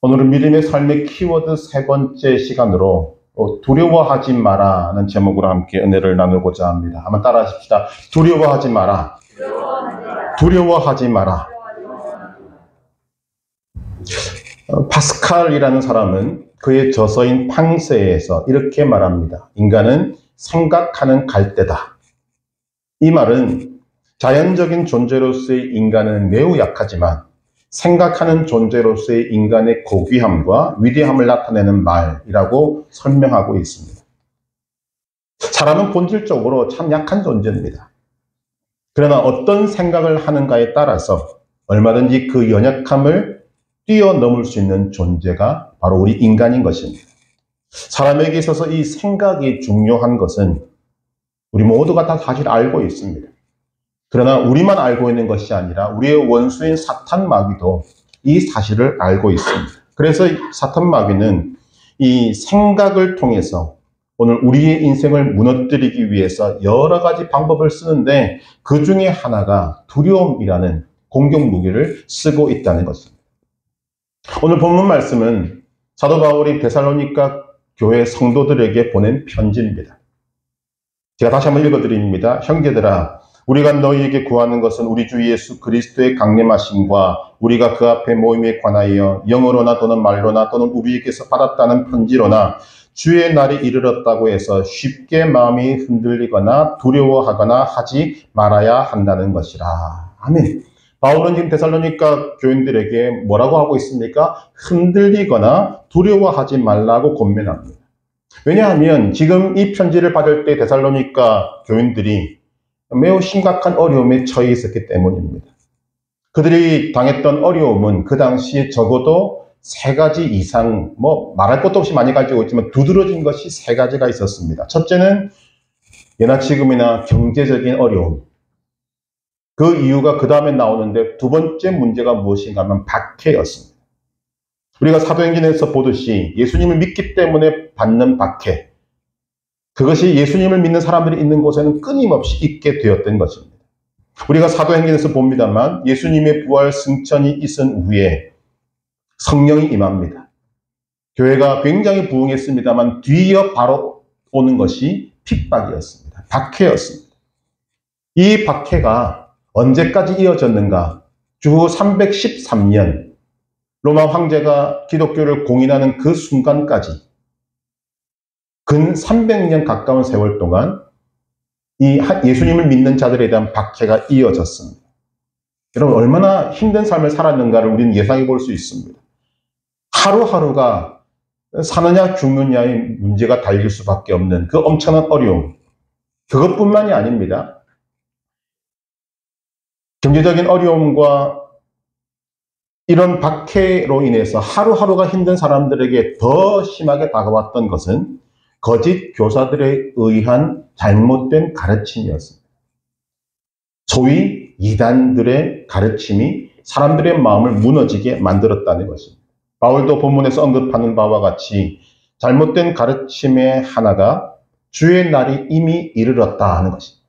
오늘은 믿음의 삶의 키워드 세 번째 시간으로 두려워하지 마라는 제목으로 함께 은혜를 나누고자 합니다. 한번 따라 하십시다. 두려워하지 마라. 두려워하지 마라. 파스칼이라는 사람은 그의 저서인 팡세에서 이렇게 말합니다. 인간은 생각하는 갈대다. 이 말은 자연적인 존재로서의 인간은 매우 약하지만 생각하는 존재로서의 인간의 고귀함과 위대함을 나타내는 말이라고 설명하고 있습니다. 사람은 본질적으로 참 약한 존재입니다. 그러나 어떤 생각을 하는가에 따라서 얼마든지 그 연약함을 뛰어넘을 수 있는 존재가 바로 우리 인간인 것입니다. 사람에게 있어서 이 생각이 중요한 것은 우리 모두가 다 사실 알고 있습니다. 그러나 우리만 알고 있는 것이 아니라 우리의 원수인 사탄 마귀도 이 사실을 알고 있습니다. 그래서 사탄 마귀는 이 생각을 통해서 오늘 우리의 인생을 무너뜨리기 위해서 여러 가지 방법을 쓰는데 그 중에 하나가 두려움이라는 공격 무기를 쓰고 있다는 것입니다. 오늘 본문 말씀은 사도 바울이 데살로니가 교회 성도들에게 보낸 편지입니다. 제가 다시 한번 읽어드립니다. 형제들아, 우리가 너희에게 구하는 것은 우리 주 예수 그리스도의 강림하심과 우리가 그 앞에 모임에 관하여 영어로나 또는 말로나 또는 우리에게서 받았다는 편지로나 주의 날이 이르렀다고 해서 쉽게 마음이 흔들리거나 두려워하거나 하지 말아야 한다는 것이라. 아멘. 바울은 지금 데살로니가 교인들에게 뭐라고 하고 있습니까? 흔들리거나 두려워하지 말라고 권면합니다. 왜냐하면 지금 이 편지를 받을 때 데살로니가 교인들이 매우 심각한 어려움에 처해 있었기 때문입니다. 그들이 당했던 어려움은 그 당시에 적어도 세 가지 이상, 말할 것도 없이 많이 가지고 있지만 두드러진 것이 세 가지가 있었습니다. 첫째는 예나 지금이나 경제적인 어려움. 그 이유가 그 다음에 나오는데 두 번째 문제가 무엇인가 하면 박해였습니다. 우리가 사도행전에서 보듯이 예수님을 믿기 때문에 받는 박해. 그것이 예수님을 믿는 사람들이 있는 곳에는 끊임없이 있게 되었던 것입니다. 우리가 사도행전에서 봅니다만 예수님의 부활 승천이 있은 후에 성령이 임합니다. 교회가 굉장히 부흥했습니다만 뒤이어 바로 오는 것이 핍박이었습니다. 박해였습니다. 이 박해가 언제까지 이어졌는가? 주후 313년 로마 황제가 기독교를 공인하는 그 순간까지 근 300년 가까운 세월 동안 이 예수님을 믿는 자들에 대한 박해가 이어졌습니다. 여러분 얼마나 힘든 삶을 살았는가를 우리는 예상해 볼 수 있습니다. 하루하루가 사느냐 죽느냐의 문제가 달릴 수밖에 없는 그 엄청난 어려움. 그것뿐만이 아닙니다. 경제적인 어려움과 이런 박해로 인해서 하루하루가 힘든 사람들에게 더 심하게 다가왔던 것은 거짓 교사들에 의한 잘못된 가르침이었습니다. 소위 이단들의 가르침이 사람들의 마음을 무너지게 만들었다는 것입니다. 바울도 본문에서 언급하는 바와 같이 잘못된 가르침의 하나가 주의 날이 이미 이르렀다 하는 것입니다.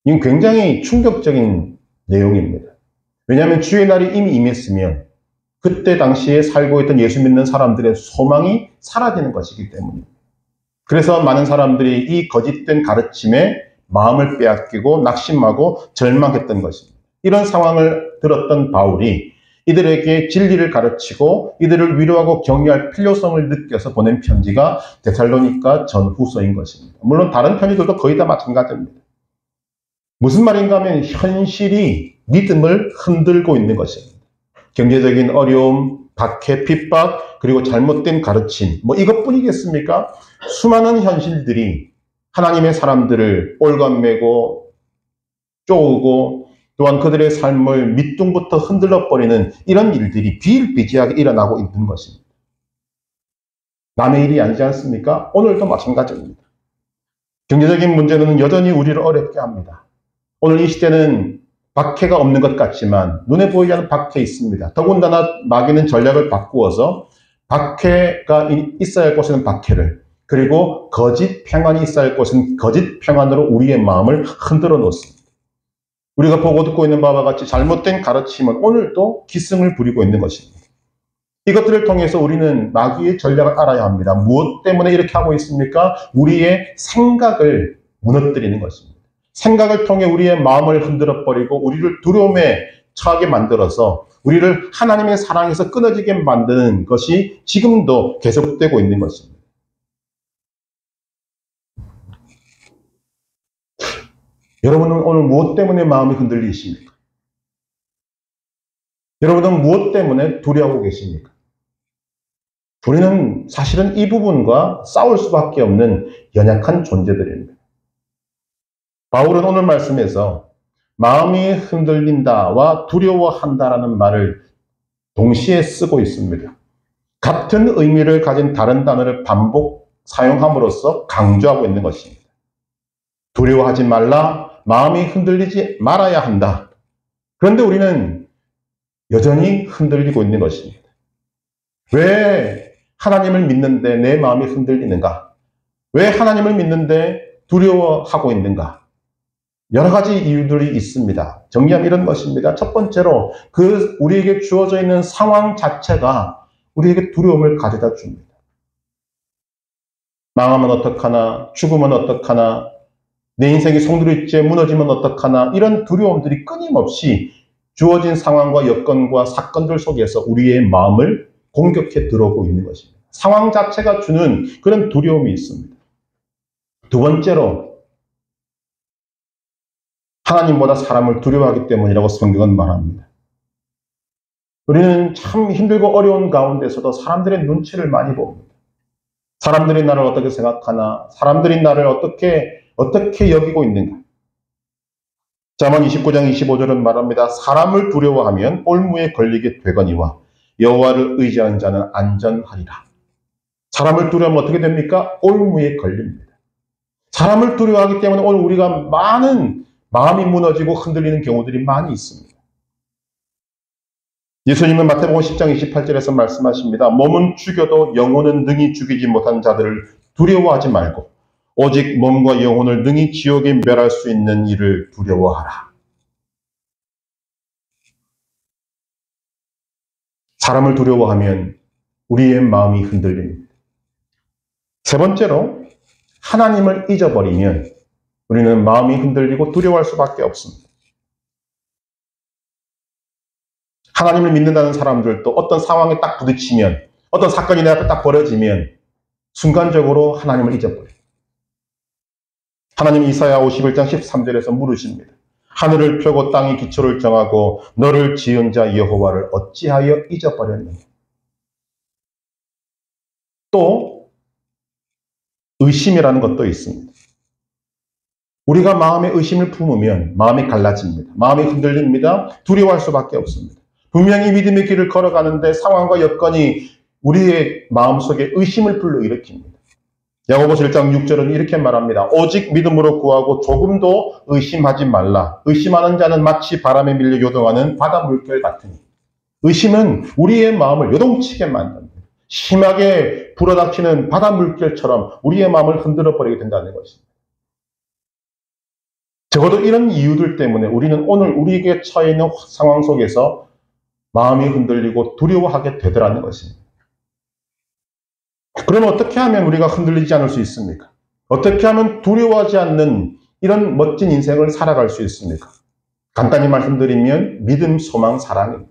이건 굉장히 충격적인 내용입니다. 왜냐하면 주의 날이 이미 임했으면 그때 당시에 살고 있던 예수 믿는 사람들의 소망이 사라지는 것이기 때문입니다. 그래서 많은 사람들이 이 거짓된 가르침에 마음을 빼앗기고 낙심하고 절망했던 것입니다. 이런 상황을 들었던 바울이 이들에게 진리를 가르치고 이들을 위로하고 격려할 필요성을 느껴서 보낸 편지가 데살로니가 전후서인 것입니다. 물론 다른 편지들도 거의 다 마찬가지입니다. 무슨 말인가 하면 현실이 믿음을 흔들고 있는 것입니다. 경제적인 어려움, 박해, 핍박, 그리고 잘못된 가르침, 이것뿐이겠습니까? 수많은 현실들이 하나님의 사람들을 올감매고 쪼우고 또한 그들의 삶을 밑둥부터 흔들어버리는 이런 일들이 비일비재하게 일어나고 있는 것입니다. 남의 일이 아니지 않습니까? 오늘도 마찬가지입니다. 경제적인 문제는 여전히 우리를 어렵게 합니다. 오늘 이 시대는 박해가 없는 것 같지만 눈에 보이지 않는 박해 있습니다. 더군다나 마귀는 전략을 바꾸어서 박해가 있어야 할 곳에는 박해를, 그리고 거짓 평안이 있어야 할 곳은 거짓 평안으로 우리의 마음을 흔들어 놓습니다. 우리가 보고 듣고 있는 바와 같이 잘못된 가르침은 오늘도 기승을 부리고 있는 것입니다. 이것들을 통해서 우리는 마귀의 전략을 알아야 합니다. 무엇 때문에 이렇게 하고 있습니까? 우리의 생각을 무너뜨리는 것입니다. 생각을 통해 우리의 마음을 흔들어 버리고 우리를 두려움에 처하게 만들어서 우리를 하나님의 사랑에서 끊어지게 만드는 것이 지금도 계속되고 있는 것입니다. 여러분은 오늘 무엇 때문에 마음이 흔들리십니까? 여러분은 무엇 때문에 두려워하고 계십니까? 우리는 사실은 이 부분과 싸울 수밖에 없는 연약한 존재들입니다. 바울은 오늘 말씀에서 마음이 흔들린다와 두려워한다라는 말을 동시에 쓰고 있습니다. 같은 의미를 가진 다른 단어를 반복 사용함으로써 강조하고 있는 것입니다. 두려워하지 말라, 마음이 흔들리지 말아야 한다. 그런데 우리는 여전히 흔들리고 있는 것입니다. 왜 하나님을 믿는데 내 마음이 흔들리는가? 왜 하나님을 믿는데 두려워하고 있는가? 여러 가지 이유들이 있습니다. 정리하면 이런 것입니다. 첫 번째로 우리에게 주어져 있는 상황 자체가 우리에게 두려움을 가져다 줍니다. 망하면 어떡하나, 죽으면 어떡하나, 내 인생이 송두리째 무너지면 어떡하나, 이런 두려움들이 끊임없이 주어진 상황과 여건과 사건들 속에서 우리의 마음을 공격해 들어오고 있는 것입니다. 상황 자체가 주는 그런 두려움이 있습니다. 두 번째로 하나님보다 사람을 두려워하기 때문이라고 성경은 말합니다. 우리는 참 힘들고 어려운 가운데서도 사람들의 눈치를 많이 봅니다. 사람들이 나를 어떻게 생각하나, 사람들이 나를 어떻게 여기고 있는가. 잠언 29장 25절은 말합니다. 사람을 두려워하면 올무에 걸리게 되거니와 여호와를 의지하는 자는 안전하리라. 사람을 두려워하면 어떻게 됩니까? 올무에 걸립니다. 사람을 두려워하기 때문에 오늘 우리가 많은 마음이 무너지고 흔들리는 경우들이 많이 있습니다. 예수님은 마태복음 10장 28절에서 말씀하십니다. 몸은 죽여도 영혼은 능히 죽이지 못한 자들을 두려워하지 말고 오직 몸과 영혼을 능히 지옥에 멸할 수 있는 이를 두려워하라. 사람을 두려워하면 우리의 마음이 흔들립니다. 세 번째로 하나님을 잊어버리면 우리는 마음이 흔들리고 두려워할 수밖에 없습니다. 하나님을 믿는다는 사람들도 어떤 상황에 딱 부딪히면, 어떤 사건이 내 앞에 딱 벌어지면 순간적으로 하나님을 잊어버려요. 하나님 이사야 51장 13절에서 물으십니다. 하늘을 펴고 땅이 기초를 정하고 너를 지은 자 여호와를 어찌하여 잊어버렸느냐. 또 의심이라는 것도 있습니다. 우리가 마음에 의심을 품으면 마음이 갈라집니다. 마음이 흔들립니다. 두려워할 수밖에 없습니다. 분명히 믿음의 길을 걸어가는데 상황과 여건이 우리의 마음속에 의심을 불러일으킵니다. 야고보서 1장 6절은 이렇게 말합니다. 오직 믿음으로 구하고 조금도 의심하지 말라. 의심하는 자는 마치 바람에 밀려 요동하는 바다 물결 같으니. 의심은 우리의 마음을 요동치게 만듭니다. 심하게 불어닥치는 바다 물결처럼 우리의 마음을 흔들어 버리게 된다는 것입니다. 적어도 이런 이유들 때문에 우리는 오늘 우리에게 처해 있는 상황 속에서 마음이 흔들리고 두려워하게 되더라는 것입니다. 그럼 어떻게 하면 우리가 흔들리지 않을 수 있습니까? 어떻게 하면 두려워하지 않는 이런 멋진 인생을 살아갈 수 있습니까? 간단히 말씀드리면 믿음, 소망, 사랑입니다.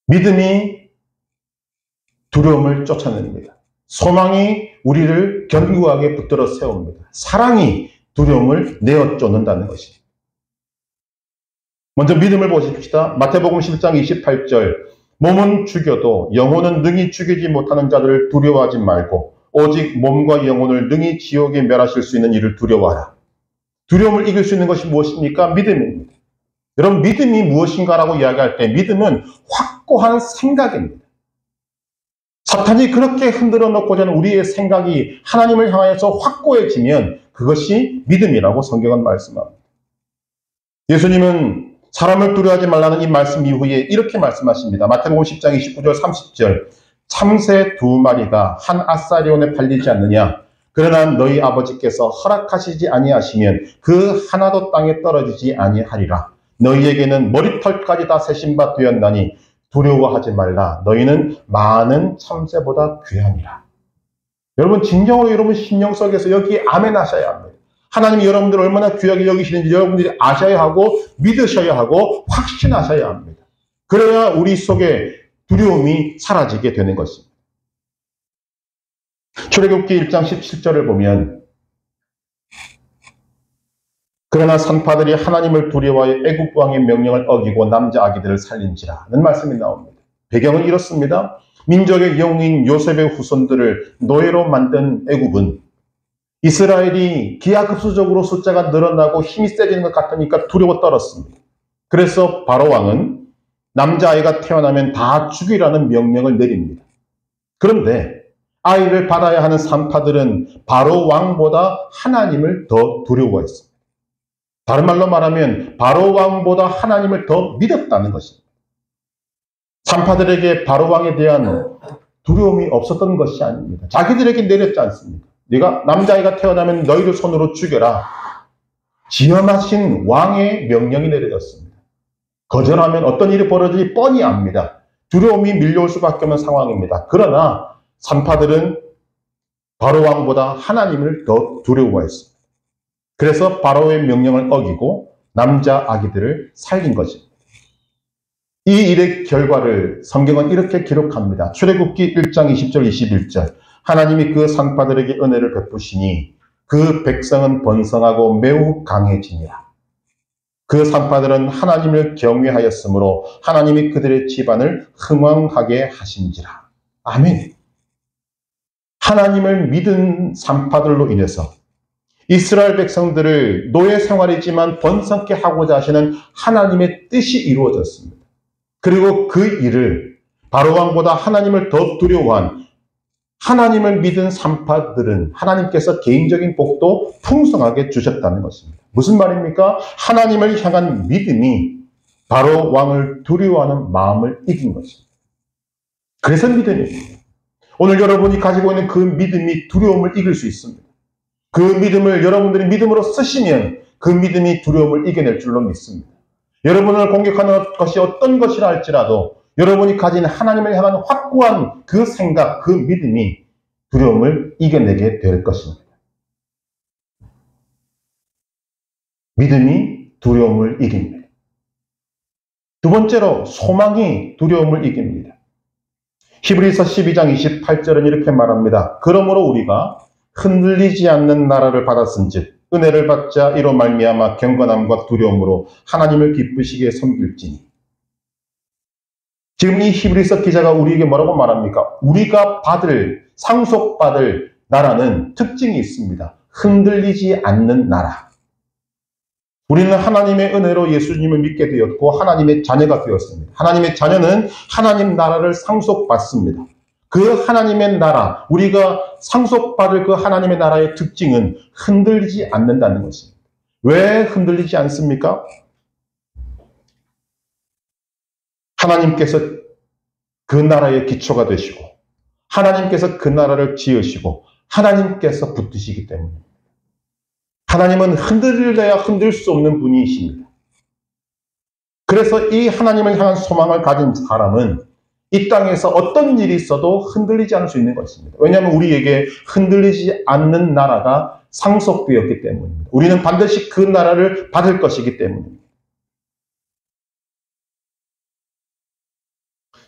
믿음이 두려움을 쫓아냅니다. 소망이 우리를 견고하게 붙들어 세웁니다. 사랑이 두려움을 내어 쫓는다는 것입니다. 먼저 믿음을 보십시다. 마태복음 10장 28절 몸은 죽여도 영혼은 능히 죽이지 못하는 자들을 두려워하지 말고 오직 몸과 영혼을 능히 지옥에 멸하실 수 있는 이를 두려워하라. 두려움을 이길 수 있는 것이 무엇입니까? 믿음입니다. 여러분 믿음이 무엇인가라고 이야기할 때 믿음은 확고한 생각입니다. 사탄이 그렇게 흔들어 놓고자 하는 우리의 생각이 하나님을 향하여서 확고해지면 그것이 믿음이라고 성경은 말씀합니다. 예수님은 사람을 두려워하지 말라는 이 말씀 이후에 이렇게 말씀하십니다. 마태복음 10장 29절 30절 참새 2마리가 한 아사리온에 팔리지 않느냐. 그러나 너희 아버지께서 허락하시지 아니하시면 그 하나도 땅에 떨어지지 아니하리라. 너희에게는 머리털까지 다 세신 바 되었나니 두려워하지 말라. 너희는 많은 참새보다 귀하니라. 여러분 진정으로 여러분 심령 속에서 여기에 아멘 하셔야 합니다. 하나님이 여러분들을 얼마나 귀하게 여기시는지 여러분들이 아셔야 하고 믿으셔야 하고 확신하셔야 합니다. 그래야 우리 속에 두려움이 사라지게 되는 것입니다. 출애굽기 1장 17절을 보면 그러나 산파들이 하나님을 두려워하여 애굽 왕의 명령을 어기고 남자 아기들을 살린지라는 말씀이 나옵니다. 배경은 이렇습니다. 민족의 영웅인 요셉의 후손들을 노예로 만든 애굽은 이스라엘이 기하급수적으로 숫자가 늘어나고 힘이 세지는 것 같으니까 두려워 떨었습니다. 그래서 바로 왕은 남자아이가 태어나면 다 죽이라는 명령을 내립니다. 그런데 아이를 받아야 하는 산파들은 바로 왕보다 하나님을 더 두려워했습니다. 다른 말로 말하면 바로 왕보다 하나님을 더 믿었다는 것입니다. 산파들에게 바로 왕에 대한 두려움이 없었던 것이 아닙니다. 자기들에게 내렸지 않습니까? 네가 남자아이가 태어나면 너희를 손으로 죽여라. 지엄하신 왕의 명령이 내려졌습니다. 거절하면 어떤 일이 벌어질지 뻔히 압니다. 두려움이 밀려올 수밖에 없는 상황입니다. 그러나 산파들은 바로 왕보다 하나님을 더 두려워했습니다. 그래서 바로의 명령을 어기고 남자 아기들을 살린 것입니다. 이 일의 결과를 성경은 이렇게 기록합니다. 출애굽기 1장 20절 21절 하나님이 그 산파들에게 은혜를 베푸시니 그 백성은 번성하고 매우 강해지니라. 그 산파들은 하나님을 경외하였으므로 하나님이 그들의 집안을 흥왕하게 하신지라. 아멘. 하나님을 믿은 산파들로 인해서 이스라엘 백성들을 노예 생활이지만 번성케 하고자 하시는 하나님의 뜻이 이루어졌습니다. 그리고 그 일을 바로 왕보다 하나님을 더 두려워한 하나님을 믿은 산파들은 하나님께서 개인적인 복도 풍성하게 주셨다는 것입니다. 무슨 말입니까? 하나님을 향한 믿음이 바로 왕을 두려워하는 마음을 이긴 것입니다. 그래서 믿음입니다. 오늘 여러분이 가지고 있는 그 믿음이 두려움을 이길 수 있습니다. 그 믿음을 여러분들이 믿음으로 쓰시면 그 믿음이 두려움을 이겨낼 줄로 믿습니다. 여러분을 공격하는 것이 어떤 것이라 할지라도 여러분이 가진 하나님을 향한 확고한 그 생각, 그 믿음이 두려움을 이겨내게 될 것입니다. 믿음이 두려움을 이깁니다. 두 번째로 소망이 두려움을 이깁니다. 히브리서 12장 28절은 이렇게 말합니다. 그러므로 우리가 흔들리지 않는 나라를 받았은즉 은혜를 받자 이로 말미암아 경건함과 두려움으로 하나님을 기쁘시게 섬길지니. 지금 이 히브리서 기자가 우리에게 뭐라고 말합니까? 우리가 상속받을 나라는 특징이 있습니다. 흔들리지 않는 나라. 우리는 하나님의 은혜로 예수님을 믿게 되었고 하나님의 자녀가 되었습니다. 하나님의 자녀는 하나님 나라를 상속받습니다. 그 하나님의 나라, 우리가 상속받을 그 하나님의 나라의 특징은 흔들리지 않는다는 것입니다. 왜 흔들리지 않습니까? 하나님께서 그 나라의 기초가 되시고 하나님께서 그 나라를 지으시고 하나님께서 붙드시기 때문입니다. 하나님은 흔들려야 흔들 수 없는 분이십니다. 그래서 이 하나님을 향한 소망을 가진 사람은 이 땅에서 어떤 일이 있어도 흔들리지 않을 수 있는 것입니다. 왜냐하면 우리에게 흔들리지 않는 나라가 상속되었기 때문입니다. 우리는 반드시 그 나라를 받을 것이기 때문입니다.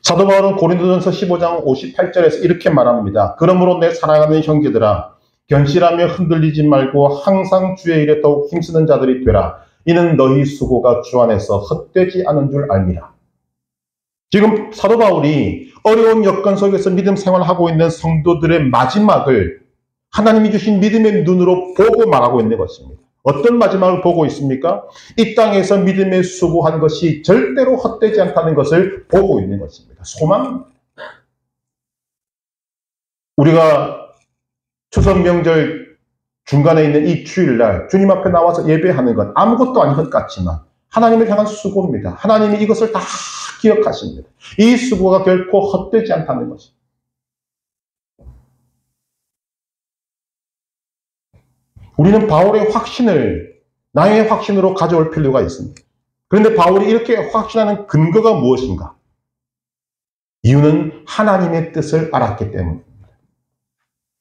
사도 바울은 고린도전서 15장 58절에서 이렇게 말합니다. 그러므로 내 사랑하는 형제들아 견실하며 흔들리지 말고 항상 주의 일에 더욱 힘쓰는 자들이 되라. 이는 너희 수고가 주 안에서 헛되지 않은 줄 알미라. 지금 사도 바울이 어려운 여건 속에서 믿음 생활하고 있는 성도들의 마지막을 하나님이 주신 믿음의 눈으로 보고 말하고 있는 것입니다. 어떤 마지막을 보고 있습니까? 이 땅에서 믿음에 수고한 것이 절대로 헛되지 않다는 것을 보고 있는 것입니다. 소망입니다. 우리가 추석 명절 중간에 있는 이 주일날 주님 앞에 나와서 예배하는 건 아무것도 아닌 것 같지만 하나님을 향한 수고입니다. 하나님이 이것을 다 기억하십니다. 이 수고가 결코 헛되지 않다는 것입니다. 우리는 바울의 확신을 나의 확신으로 가져올 필요가 있습니다. 그런데 바울이 이렇게 확신하는 근거가 무엇인가? 이유는 하나님의 뜻을 알았기 때문입니다.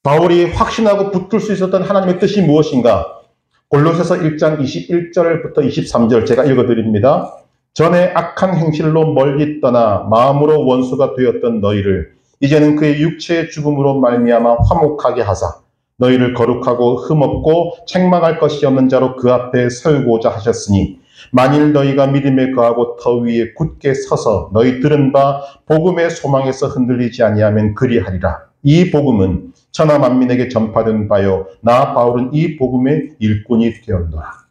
바울이 확신하고 붙들 수 있었던 하나님의 뜻이 무엇인가? 골로새서 1장 21절부터 23절 제가 읽어드립니다. 전에 악한 행실로 멀리 떠나 마음으로 원수가 되었던 너희를 이제는 그의 육체의 죽음으로 말미암아 화목하게 하사 너희를 거룩하고 흠없고 책망할 것이 없는 자로 그 앞에 세우고자 하셨으니 만일 너희가 믿음에 거하고 터 위에 굳게 서서 너희 들은 바 복음의 소망에서 흔들리지 아니하면 그리하리라. 이 복음은 천하 만민에게 전파된 바요 나 바울은 이 복음의 일꾼이 되었노라.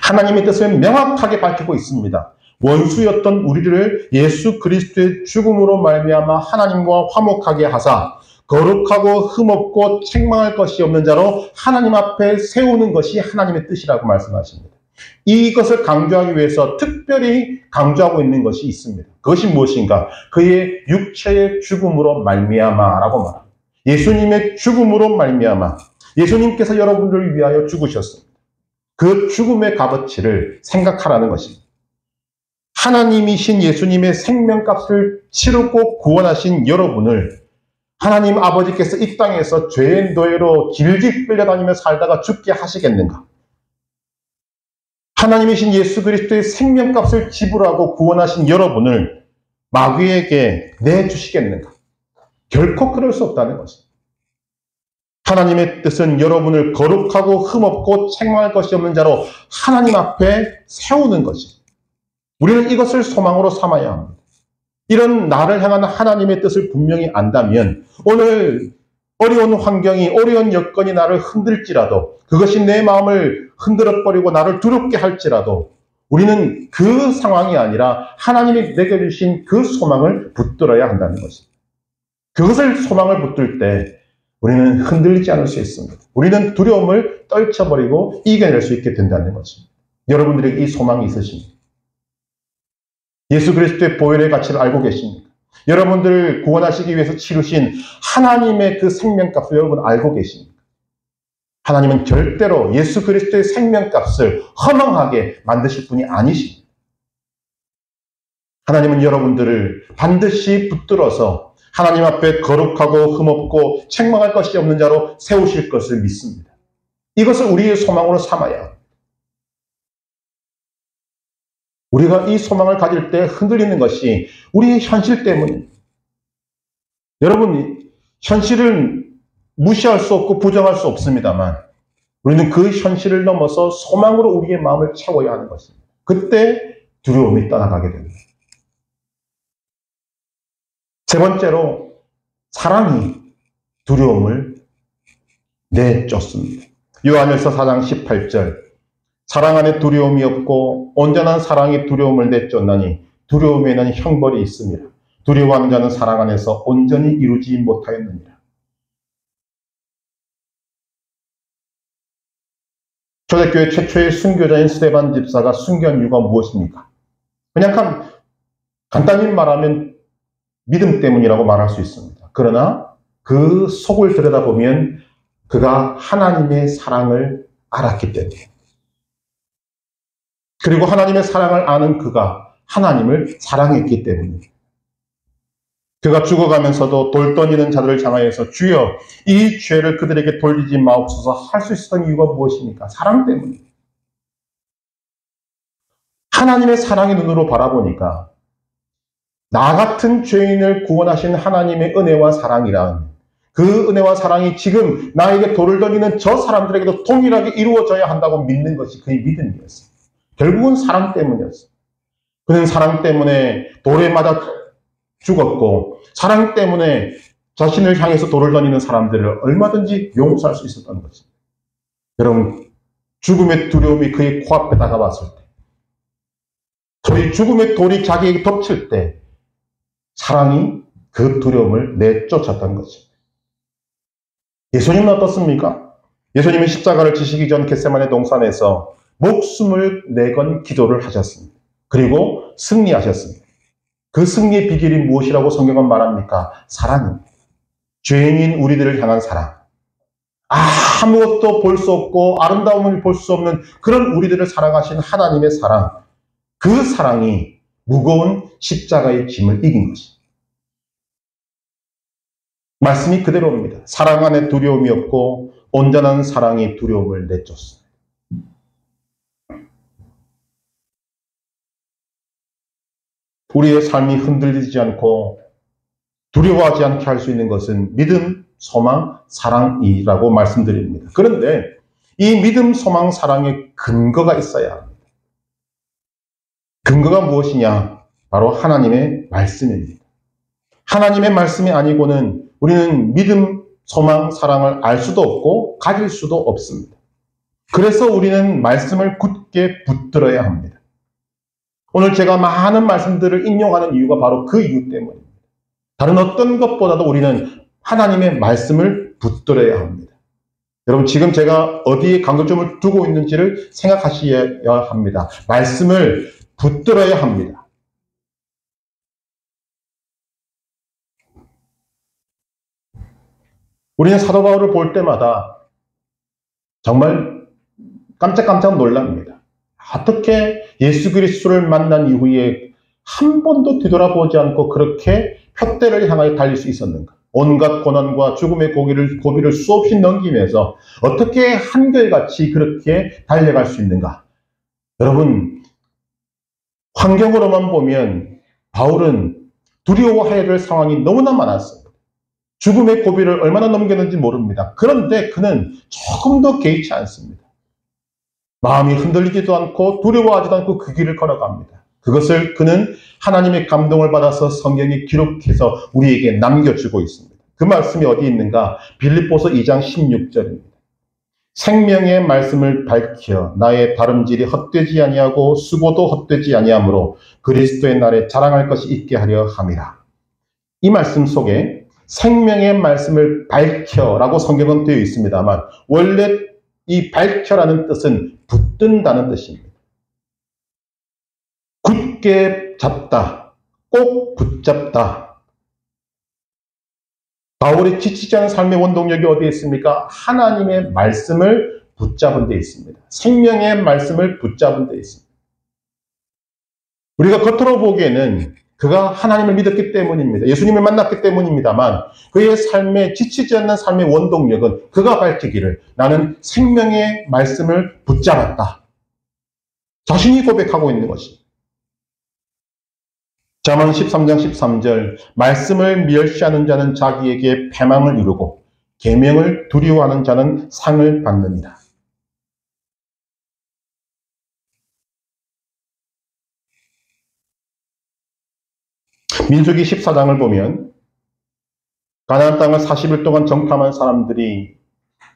하나님의 뜻을 명확하게 밝히고 있습니다. 원수였던 우리를 예수 그리스도의 죽음으로 말미암아 하나님과 화목하게 하사 거룩하고 흠없고 책망할 것이 없는 자로 하나님 앞에 세우는 것이 하나님의 뜻이라고 말씀하십니다. 이것을 강조하기 위해서 특별히 강조하고 있는 것이 있습니다. 그것이 무엇인가? 그의 육체의 죽음으로 말미암아라고 말합니다. 예수님의 죽음으로 말미암아 예수님께서 여러분들을 위하여 죽으셨습니다. 그 죽음의 값어치를 생각하라는 것입니다. 하나님이신 예수님의 생명값을 치르고 구원하신 여러분을 하나님 아버지께서 이 땅에서 죄의 노예로 길게 끌려다니며 살다가 죽게 하시겠는가? 하나님이신 예수 그리스도의 생명값을 지불하고 구원하신 여러분을 마귀에게 내주시겠는가? 결코 그럴 수 없다는 것입니다. 하나님의 뜻은 여러분을 거룩하고 흠없고 책망할 것이 없는 자로 하나님 앞에 세우는 것입니다. 우리는 이것을 소망으로 삼아야 합니다. 이런 나를 향한 하나님의 뜻을 분명히 안다면 오늘 어려운 환경이 어려운 여건이 나를 흔들지라도 그것이 내 마음을 흔들어버리고 나를 두렵게 할지라도 우리는 그 상황이 아니라 하나님이 내게 주신 그 소망을 붙들어야 한다는 것입니다. 그것을 소망을 붙들 때 우리는 흔들리지 않을 수 있습니다. 우리는 두려움을 떨쳐버리고 이겨낼 수 있게 된다는 것입니다. 여러분들에게 이 소망이 있으십니까? 예수 그리스도의 보혈의 가치를 알고 계십니까? 여러분들을 구원하시기 위해서 치르신 하나님의 그 생명값을 여러분 알고 계십니까? 하나님은 절대로 예수 그리스도의 생명값을 허망하게 만드실 분이 아니십니다. 하나님은 여러분들을 반드시 붙들어서 하나님 앞에 거룩하고 흠없고 책망할 것이 없는 자로 세우실 것을 믿습니다. 이것을 우리의 소망으로 삼아야 합니다. 우리가 이 소망을 가질 때 흔들리는 것이 우리의 현실 때문입니다. 여러분, 현실은 무시할 수 없고 부정할 수 없습니다만 우리는 그 현실을 넘어서 소망으로 우리의 마음을 채워야 하는 것입니다. 그때 두려움이 떠나가게 됩니다. 세 번째로 사랑이 두려움을 내쫓습니다. 요한일서 4장 18절 사랑 안에 두려움이 없고 온전한 사랑이 두려움을 내쫓나니 두려움에는 형벌이 있습니다. 두려워하는 자는 사랑 안에서 온전히 이루지 못하였느니라. 초대교회 최초의 순교자인 스데반 집사가 순교한 이유가 무엇입니까? 그냥 간단히 말하면 믿음 때문이라고 말할 수 있습니다. 그러나 그 속을 들여다보면 그가 하나님의 사랑을 알았기 때문이에요. 그리고 하나님의 사랑을 아는 그가 하나님을 사랑했기 때문입니다. 그가 죽어가면서도 돌 던지는 자들을 향하여서 주여 이 죄를 그들에게 돌리지 마옵소서 할 수 있었던 이유가 무엇입니까? 사랑 때문입니다. 하나님의 사랑의 눈으로 바라보니까 나 같은 죄인을 구원하신 하나님의 은혜와 사랑이란 그 은혜와 사랑이 지금 나에게 돌을 던지는 저 사람들에게도 동일하게 이루어져야 한다고 믿는 것이 그의 믿음이었어요. 결국은 사랑 때문이었어요. 그는 사랑 때문에 돌에 맞아 죽었고 사랑 때문에 자신을 향해서 돌을 던지는 사람들을 얼마든지 용서할 수 있었던 것입니다. 여러분, 죽음의 두려움이 그의 코앞에 다가왔을 때 저희 죽음의 돌이 자기에게 덮칠 때 사랑이 그 두려움을 내쫓았던 것입니다. 예수님은 어떻습니까? 예수님은 십자가를 지시기 전 겟세마네 동산에서 목숨을 내건 기도를 하셨습니다. 그리고 승리하셨습니다. 그 승리의 비결이 무엇이라고 성경은 말합니까? 사랑입니다. 죄인인 우리들을 향한 사랑. 아무것도 볼 수 없고 아름다움을 볼 수 없는 그런 우리들을 사랑하신 하나님의 사랑. 그 사랑이 무거운 십자가의 짐을 이긴 것입니다. 말씀이 그대로입니다. 사랑 안에 두려움이 없고 온전한 사랑이 두려움을 내쫓습니다. 우리의 삶이 흔들리지 않고 두려워하지 않게 할 수 있는 것은 믿음, 소망, 사랑이라고 말씀드립니다. 그런데 이 믿음, 소망, 사랑의 근거가 있어야 합니다. 근거가 무엇이냐? 바로 하나님의 말씀입니다. 하나님의 말씀이 아니고는 우리는 믿음, 소망, 사랑을 알 수도 없고 가질 수도 없습니다. 그래서 우리는 말씀을 굳게 붙들어야 합니다. 오늘 제가 많은 말씀들을 인용하는 이유가 바로 그 이유 때문입니다. 다른 어떤 것보다도 우리는 하나님의 말씀을 붙들어야 합니다. 여러분, 지금 제가 어디에 강조점을 두고 있는지를 생각하셔야 합니다. 말씀을 붙들어야 합니다. 우리는 사도 바울을 볼 때마다 정말 깜짝깜짝 놀랍니다. 어떻게 예수 그리스도를 만난 이후에 한 번도 뒤돌아보지 않고 그렇게 푯대를 향하여 달릴 수 있었는가? 온갖 고난과 죽음의 고비를 수없이 넘기면서 어떻게 한결같이 그렇게 달려갈 수 있는가? 여러분, 환경으로만 보면 바울은 두려워해야 될 상황이 너무나 많았습니다. 죽음의 고비를 얼마나 넘겼는지 모릅니다. 그런데 그는 조금 더 개의치 않습니다. 마음이 흔들리지도 않고 두려워하지도 않고 그 길을 걸어갑니다. 그것을 그는 하나님의 감동을 받아서 성경에 기록해서 우리에게 남겨주고 있습니다. 그 말씀이 어디 있는가? 빌립보서 2장 16절입니다. 생명의 말씀을 밝혀 나의 다름질이 헛되지 아니하고 수고도 헛되지 아니하므로 그리스도의 날에 자랑할 것이 있게 하려 함이라. 이 말씀 속에 생명의 말씀을 밝혀라고 성경은 되어 있습니다만 원래 이 밝혀라는 뜻은 붙든다는 뜻입니다. 굳게 잡다, 꼭 붙잡다. 바울이 지치지 않은 삶의 원동력이 어디에 있습니까? 하나님의 말씀을 붙잡은 데 있습니다. 생명의 말씀을 붙잡은 데 있습니다. 우리가 겉으로 보기에는 그가 하나님을 믿었기 때문입니다. 예수님을 만났기 때문입니다만 그의 삶에 지치지 않는 삶의 원동력은 그가 밝히기를 나는 생명의 말씀을 붙잡았다. 자신이 고백하고 있는 것입니다. 잠언 13장 13절 말씀을 멸시하는 자는 자기에게 패망을 이루고 계명을 두려워하는 자는 상을 받느니라. 민수기 14장을 보면 가나안 땅을 40일 동안 정탐한 사람들이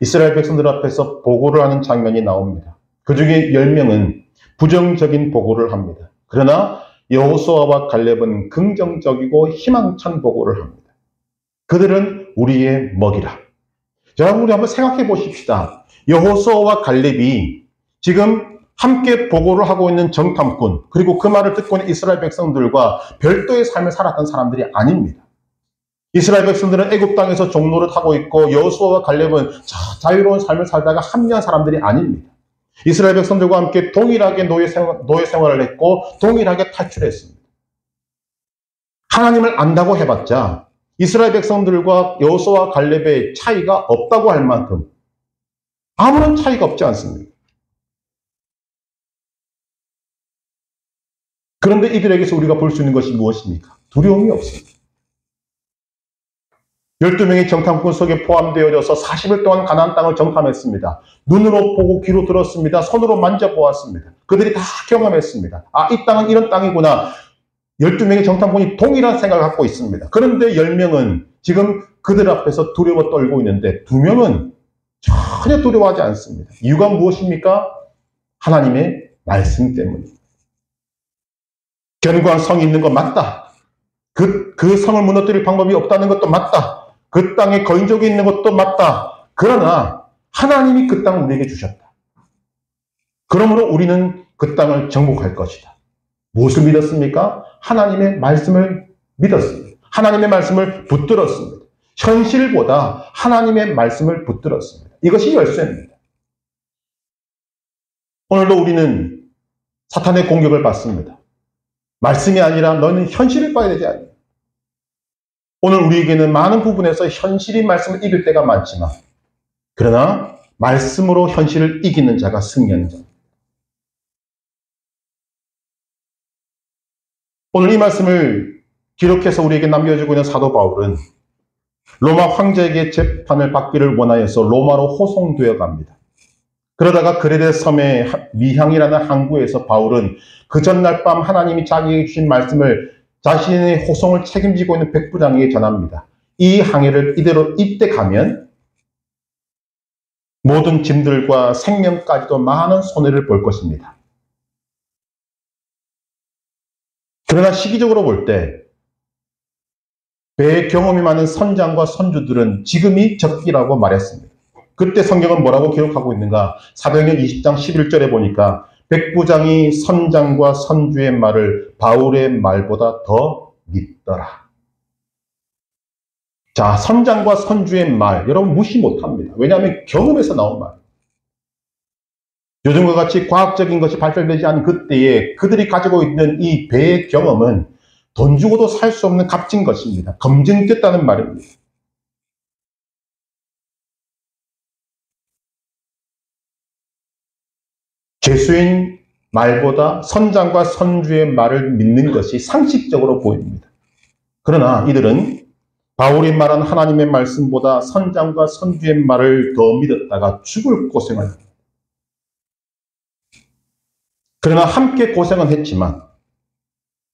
이스라엘 백성들 앞에서 보고를 하는 장면이 나옵니다. 그 중에 10명은 부정적인 보고를 합니다. 그러나 여호수아와 갈렙은 긍정적이고 희망찬 보고를 합니다. 그들은 우리의 먹이라. 여러분, 우리 한번 생각해 보십시다. 여호수아와 갈렙이 지금 함께 보고를 하고 있는 정탐꾼, 그리고 그 말을 듣고 있는 이스라엘 백성들과 별도의 삶을 살았던 사람들이 아닙니다. 이스라엘 백성들은 애굽 땅에서 종노릇 하고 있고 여호수아와 갈렙은 자유로운 삶을 살다가 합리한 사람들이 아닙니다. 이스라엘 백성들과 함께 동일하게 노예 생활을 했고 동일하게 탈출했습니다. 하나님을 안다고 해봤자 이스라엘 백성들과 여호수아와 갈렙의 차이가 없다고 할 만큼 아무런 차이가 없지 않습니다. 그런데 이들에게서 우리가 볼 수 있는 것이 무엇입니까? 두려움이 없습니다. 12명의 정탐꾼 속에 포함되어져서 40일 동안 가나안 땅을 정탐했습니다. 눈으로 보고 귀로 들었습니다. 손으로 만져보았습니다. 그들이 다 경험했습니다. 아, 이 땅은 이런 땅이구나. 12명의 정탐꾼이 동일한 생각을 갖고 있습니다. 그런데 10명은 지금 그들 앞에서 두려워 떨고 있는데 2명은 전혀 두려워하지 않습니다. 이유가 무엇입니까? 하나님의 말씀 때문입니다. 견고한 성이 있는 건 맞다. 그 성을 무너뜨릴 방법이 없다는 것도 맞다. 그 땅에 거인족이 있는 것도 맞다. 그러나 하나님이 그 땅을 우리에게 주셨다. 그러므로 우리는 그 땅을 정복할 것이다. 무엇을 믿었습니까? 하나님의 말씀을 믿었습니다. 하나님의 말씀을 붙들었습니다. 현실보다 하나님의 말씀을 붙들었습니다. 이것이 열쇠입니다. 오늘도 우리는 사탄의 공격을 받습니다. 말씀이 아니라 너는 현실을 봐야 되지 않냐. 오늘 우리에게는 많은 부분에서 현실이 말씀을 이길 때가 많지만, 그러나 말씀으로 현실을 이기는 자가 승리하는 자. 오늘 이 말씀을 기록해서 우리에게 남겨주고 있는 사도 바울은 로마 황제에게 재판을 받기를 원하여서 로마로 호송되어 갑니다. 그러다가 그레데 섬의 미향이라는 항구에서 바울은 그 전날 밤 하나님이 자기에게 주신 말씀을 자신의 호송을 책임지고 있는 백부장에게 전합니다. 이 항해를 이대로 이때 가면 모든 짐들과 생명까지도 많은 손해를 볼 것입니다. 그러나 시기적으로 볼 때 배의 경험이 많은 선장과 선주들은 지금이 적기라고 말했습니다. 그때 성경은 뭐라고 기록하고 있는가? 사도행전 20장 11절에 보니까 백부장이 선장과 선주의 말을 바울의 말보다 더 믿더라. 자, 선장과 선주의 말, 여러분 무시 못합니다. 왜냐하면 경험에서 나온 말. 요즘과 같이 과학적인 것이 발달되지 않은 그때에 그들이 가지고 있는 이 배의 경험은 돈 주고도 살 수 없는 값진 것입니다. 검증됐다는 말입니다. 죄수인 말보다 선장과 선주의 말을 믿는 것이 상식적으로 보입니다. 그러나 이들은 바울이 말한 하나님의 말씀보다 선장과 선주의 말을 더 믿었다가 죽을 고생을 합니다. 그러나 함께 고생은 했지만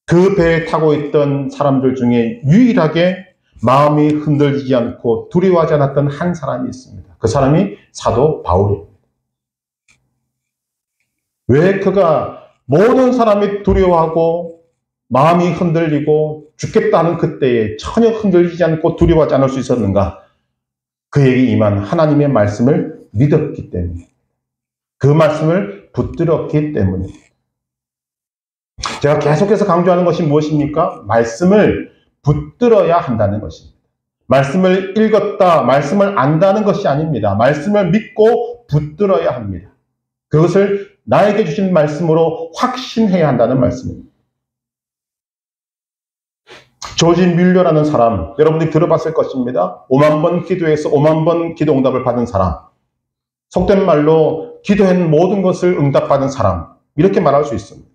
그 배에 타고 있던 사람들 중에 유일하게 마음이 흔들리지 않고 두려워하지 않았던 한 사람이 있습니다. 그 사람이 사도 바울입니다. 왜 그가 모든 사람이 두려워하고 마음이 흔들리고 죽겠다는 그때에 전혀 흔들리지 않고 두려워하지 않을 수 있었는가? 그에게 임한 하나님의 말씀을 믿었기 때문에, 그 말씀을 붙들었기 때문입니다. 제가 계속해서 강조하는 것이 무엇입니까? 말씀을 붙들어야 한다는 것입니다. 말씀을 읽었다, 말씀을 안다는 것이 아닙니다. 말씀을 믿고 붙들어야 합니다. 그것을 나에게 주신 말씀으로 확신해야 한다는 말씀입니다. 조지 뮬러라는 사람, 여러분들이 들어봤을 것입니다. 5만 번 기도해서 5만 번 기도 응답을 받은 사람, 속된 말로 기도한 모든 것을 응답받은 사람, 이렇게 말할 수 있습니다.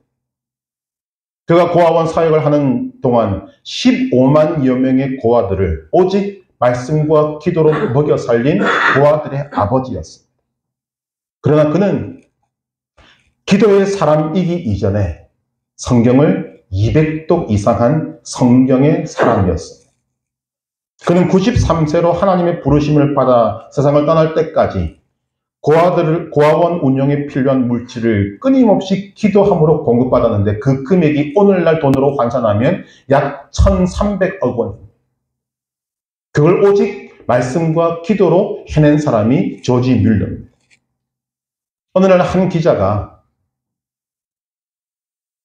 그가 고아원 사역을 하는 동안 15만여 명의 고아들을 오직 말씀과 기도로 먹여 살린 고아들의 아버지였습니다. 그러나 그는 기도의 사람이기 이전에 성경을 200독 이상한 성경의 사람이었습니다. 그는 93세로 하나님의 부르심을 받아 세상을 떠날 때까지 고아원 운영에 필요한 물질을 끊임없이 기도함으로 공급받았는데 그 금액이 오늘날 돈으로 환산하면 약 1,300억 원. 그걸 오직 말씀과 기도로 해낸 사람이 조지 뮬러입니다. 어느 날 한 기자가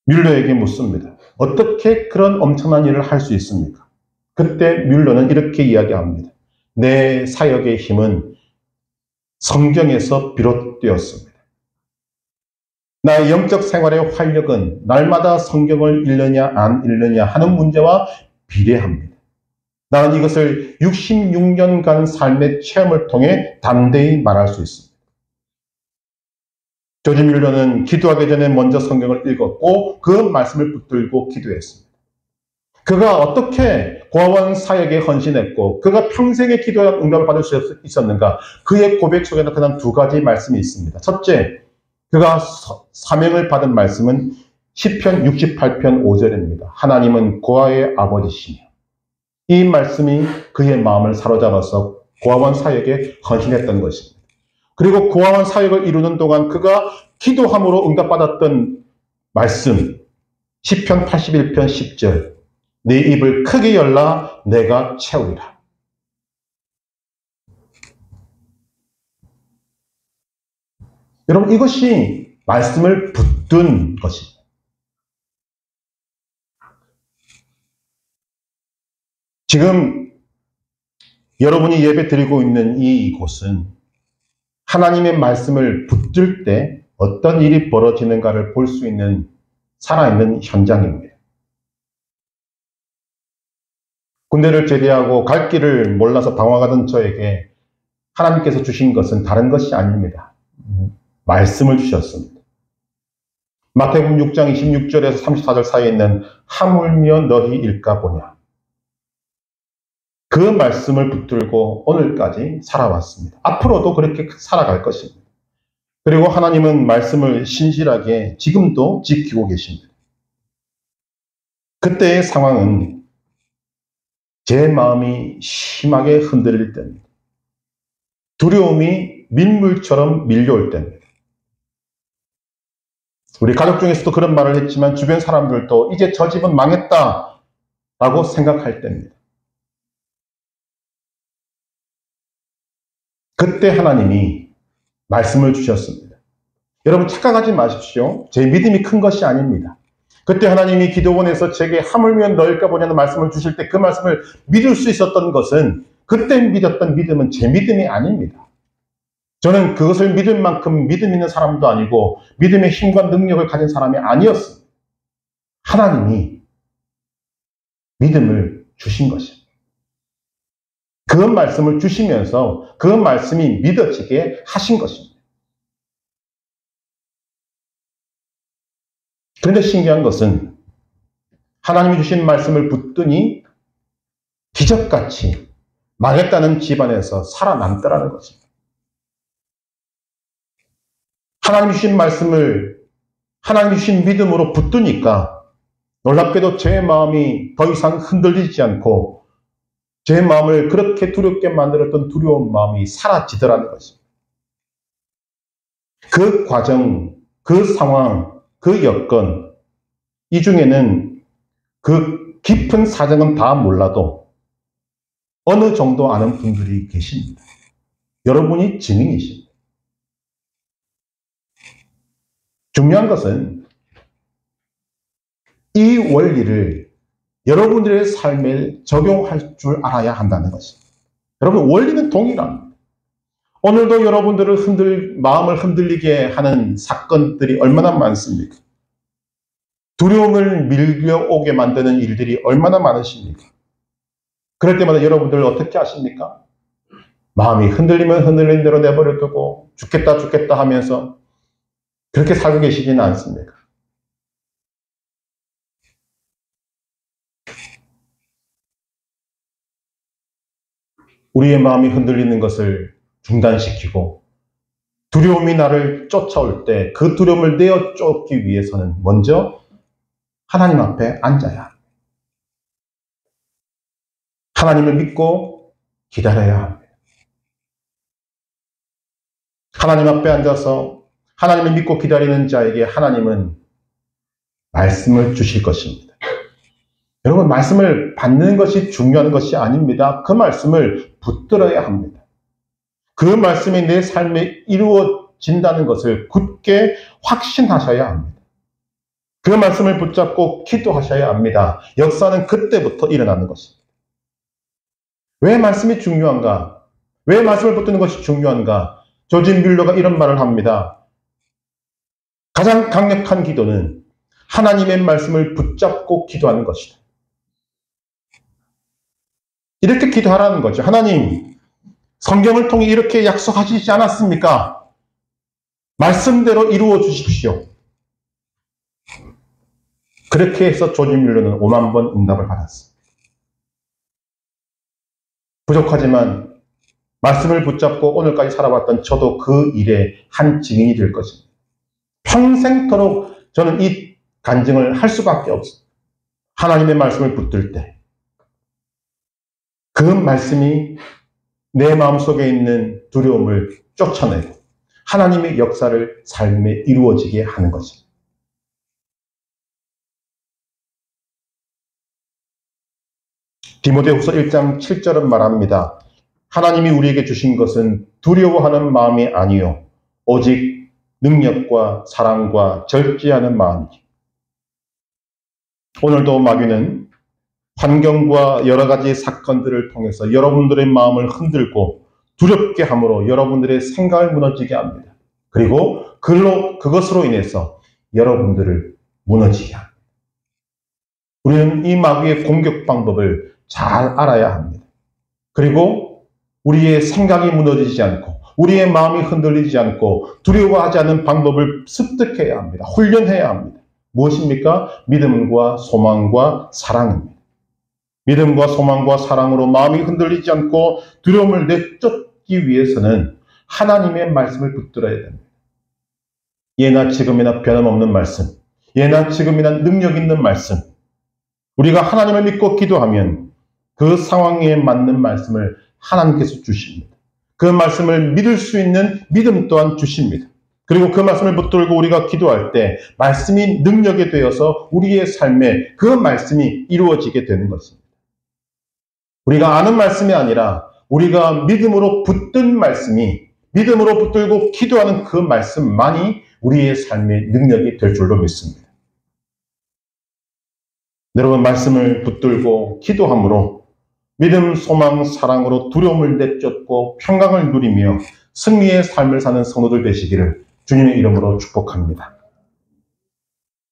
뮬러에게 묻습니다. 어떻게 그런 엄청난 일을 할 수 있습니까? 그때 뮬러는 이렇게 이야기합니다. 내 사역의 힘은 성경에서 비롯되었습니다. 나의 영적 생활의 활력은 날마다 성경을 읽느냐 안 읽느냐 하는 문제와 비례합니다. 나는 이것을 66년간 삶의 체험을 통해 담대히 말할 수 있습니다. 조지 뮬러는 기도하기 전에 먼저 성경을 읽었고 그 말씀을 붙들고 기도했습니다. 그가 어떻게 고아원 사역에 헌신했고 그가 평생의 기도와 응답을 받을 수 있었는가? 그의 고백 속에 나타난 두 가지 말씀이 있습니다. 첫째, 그가 사명을 받은 말씀은 시편 68편 5절입니다. 하나님은 고아의 아버지시며, 이 말씀이 그의 마음을 사로잡아서 고아원 사역에 헌신했던 것입니다. 그리고 고아원 사역을 이루는 동안 그가 기도함으로 응답받았던 말씀, 시편 81편 10절, 네 입을 크게 열라 내가 채우리라. 여러분, 이것이 말씀을 붙든 것입니다. 지금 여러분이 예배 드리고 있는 이곳은 하나님의 말씀을 붙들 때 어떤 일이 벌어지는가를 볼 수 있는 살아있는 현장입니다. 군대를 제대하고 갈 길을 몰라서 방황하던 저에게 하나님께서 주신 것은 다른 것이 아닙니다. 말씀을 주셨습니다. 마태복음 6장 26절에서 34절 사이에 있는 하물며 너희 일까 보냐. 그 말씀을 붙들고 오늘까지 살아왔습니다. 앞으로도 그렇게 살아갈 것입니다. 그리고 하나님은 말씀을 신실하게 지금도 지키고 계십니다. 그때의 상황은 제 마음이 심하게 흔들릴 때입니다. 두려움이 밀물처럼 밀려올 때입니다. 우리 가족 중에서도 그런 말을 했지만 주변 사람들도 이제 저 집은 망했다라고 생각할 때입니다. 그때 하나님이 말씀을 주셨습니다. 여러분 착각하지 마십시오. 제 믿음이 큰 것이 아닙니다. 그때 하나님이 기도원에서 제게 하물며 너일까 보냐는 말씀을 주실 때 그 말씀을 믿을 수 있었던 것은 그때 믿었던 믿음은 제 믿음이 아닙니다. 저는 그것을 믿을 만큼 믿음 있는 사람도 아니고 믿음의 힘과 능력을 가진 사람이 아니었습니다. 하나님이 믿음을 주신 것입니다. 그 말씀을 주시면서 그 말씀이 믿어지게 하신 것입니다. 그런데 신기한 것은 하나님이 주신 말씀을 붙드니 기적같이 망했다는 집안에서 살아남더라는 것입니다. 하나님이 주신 말씀을 하나님이 주신 믿음으로 붙드니까 놀랍게도 제 마음이 더 이상 흔들리지 않고 제 마음을 그렇게 두렵게 만들었던 두려운 마음이 사라지더라는 것입니다. 그 과정, 그 상황, 그 여건, 이 중에는 그 깊은 사정은 다 몰라도 어느 정도 아는 분들이 계십니다. 여러분이 증인이십니다. 중요한 것은 이 원리를 여러분들의 삶에 적용할 줄 알아야 한다는 것입니다. 여러분, 원리는 동일합니다. 오늘도 여러분들을 마음을 흔들리게 하는 사건들이 얼마나 많습니까? 두려움을 밀려오게 만드는 일들이 얼마나 많으십니까? 그럴 때마다 여러분들 어떻게 하십니까? 마음이 흔들리면 흔들린 대로 내버려 두고 죽겠다 죽겠다 하면서 그렇게 살고 계시지는 않습니까? 우리의 마음이 흔들리는 것을 중단시키고 두려움이 나를 쫓아올 때 그 두려움을 내어 쫓기 위해서는 먼저 하나님 앞에 앉아야 합니다. 하나님을 믿고 기다려야 합니다. 하나님 앞에 앉아서 하나님을 믿고 기다리는 자에게 하나님은 말씀을 주실 것입니다. 여러분, 말씀을 받는 것이 중요한 것이 아닙니다. 그 말씀을 붙들어야 합니다. 그 말씀이 내 삶에 이루어진다는 것을 굳게 확신하셔야 합니다. 그 말씀을 붙잡고 기도하셔야 합니다. 역사는 그때부터 일어나는 것입니다. 왜 말씀이 중요한가? 왜 말씀을 붙드는 것이 중요한가? 조지 뮬러가 이런 말을 합니다. 가장 강력한 기도는 하나님의 말씀을 붙잡고 기도하는 것이다. 이렇게 기도하라는 거죠. 하나님, 성경을 통해 이렇게 약속하시지 않았습니까? 말씀대로 이루어 주십시오. 그렇게 해서 조지 뮬러는 5만 번 응답을 받았습니다. 부족하지만 말씀을 붙잡고 오늘까지 살아왔던 저도 그 일의 한 증인이 될 것입니다. 평생토록 저는 이 간증을 할 수밖에 없습니다. 하나님의 말씀을 붙들 때 그 말씀이 내 마음속에 있는 두려움을 쫓아내고 하나님의 역사를 삶에 이루어지게 하는 것입니다. 디모데후서 1장 7절은 말합니다. 하나님이 우리에게 주신 것은 두려워하는 마음이 아니요 오직 능력과 사랑과 절제하는 마음이니. 오늘도 마귀는 환경과 여러 가지 사건들을 통해서 여러분들의 마음을 흔들고 두렵게 함으로 여러분들의 생각을 무너지게 합니다. 그리고 그것으로 인해서 여러분들을 무너지게 합니다. 우리는 이 마귀의 공격 방법을 잘 알아야 합니다. 그리고 우리의 생각이 무너지지 않고 우리의 마음이 흔들리지 않고 두려워하지 않는 방법을 습득해야 합니다. 훈련해야 합니다. 무엇입니까? 믿음과 소망과 사랑입니다. 믿음과 소망과 사랑으로 마음이 흔들리지 않고 두려움을 내쫓기 위해서는 하나님의 말씀을 붙들어야 됩니다. 예나 지금이나 변함없는 말씀, 예나 지금이나 능력 있는 말씀. 우리가 하나님을 믿고 기도하면 그 상황에 맞는 말씀을 하나님께서 주십니다. 그 말씀을 믿을 수 있는 믿음 또한 주십니다. 그리고 그 말씀을 붙들고 우리가 기도할 때 말씀이 능력이 되어서 우리의 삶에 그 말씀이 이루어지게 되는 것입니다. 우리가 아는 말씀이 아니라 우리가 믿음으로 붙든 말씀이, 믿음으로 붙들고 기도하는 그 말씀만이 우리의 삶의 능력이 될 줄로 믿습니다. 여러분, 말씀을 붙들고 기도함으로 믿음, 소망, 사랑으로 두려움을 내쫓고 평강을 누리며 승리의 삶을 사는 성도들 되시기를 주님의 이름으로 축복합니다.